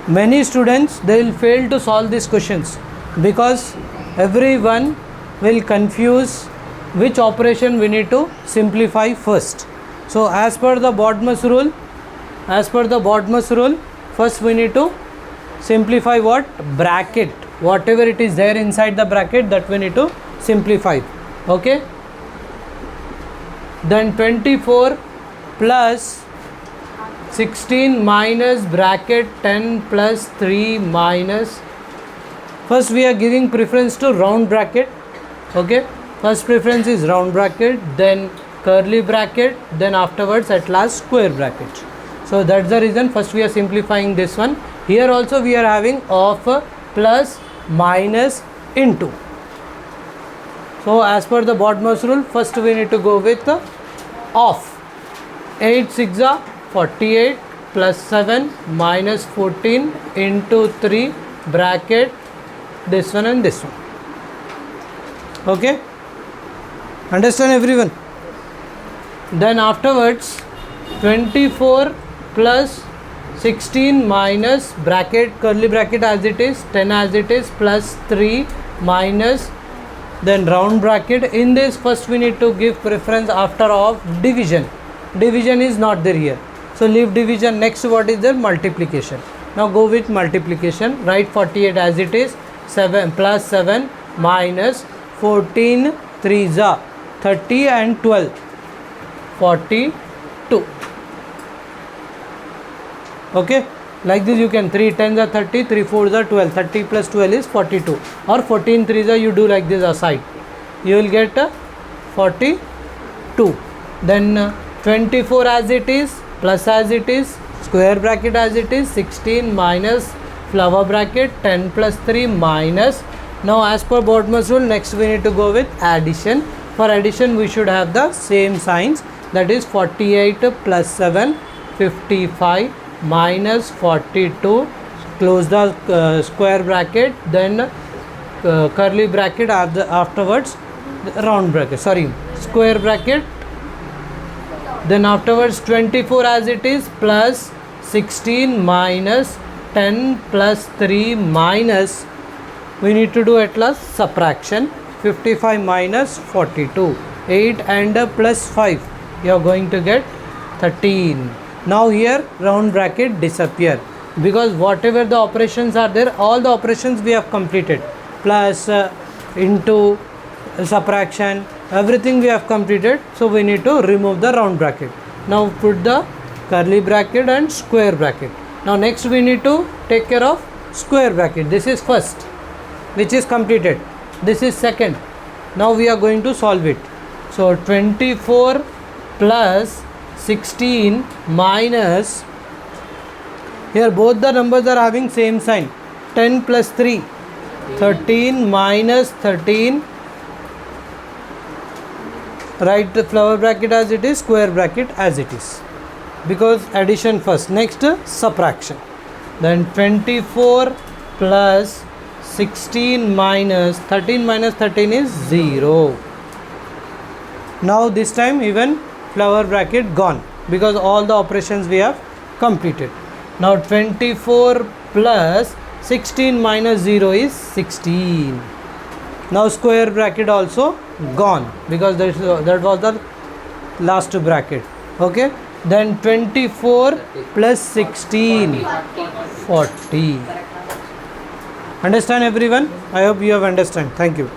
many students, they will fail to solve these questions because everyone will confuse which operation we need to simplify first. So as per the BODMAS rule, first we need to simplify what? Bracket. Whatever it is there inside the bracket, that we need to simplify. Okay. Then 24 plus 16 minus bracket 10 plus 3 minus. First we are giving preference to round bracket. Okay. First preference is round bracket, then curly bracket, then afterwards at last square bracket. So that's the reason first we are simplifying this one. Here also we are having of, plus, minus, into. So as per the BODMAS rule, first we need to go with of. 8 6 are 48 plus 7 minus 14 into 3 bracket this one and this one. Okay. Understand everyone? Then afterwards 24 plus 16 minus bracket, curly bracket as it is, 10 as it is, plus 3 minus, then round bracket. In this first we need to give preference after of division. Division is not there here, so leave division. Next what is there? Multiplication. Now go with multiplication. Write 48 as it is, 7 plus 7 minus 14 3s are 30 and 12 42. Okay, like this you can 3 10s are 30, 3 4s are 12, 30 plus 12 is 42, or 14 3s are, you do like this aside, you will get 42. Then 24 as it is, plus as it is, square bracket as it is, 16 minus flower bracket, 10 plus 3 minus. Now as per BODMAS rule, next we need to go with addition. For addition we should have the same signs, that is 48 plus 7 55 minus 42, close the square bracket, then curly bracket afterwards round bracket, sorry, square bracket, then afterwards 24 as it is, plus 16 minus 10 plus 3 minus, we need to do at last subtraction, 55 minus 42, 8 and plus 5, you are going to get 13. Now here round bracket disappear, because whatever the operations are there, all the operations we have completed, plus, into, subtraction, everything we have completed. So we need to remove the round bracket. Now put the curly bracket and square bracket. Now next we need to take care of square bracket. This is first, which is completed. This is second. Now we are going to solve it. So 24 plus 16 minus, here both the numbers are having same sign, 10 plus 3, 13 minus 13, write the flower bracket as it is, square bracket as it is, because addition first. Next subtraction, then 24 plus 16 minus 13 minus 13 is 0. Now this time even flower bracket gone, because all the operations we have completed. Now 24 plus 16 minus 0 is 16. Now square bracket also gone, because that was the last bracket. Okay, then 24 plus 16 40. Understand everyone? I hope you have understand. Thank you.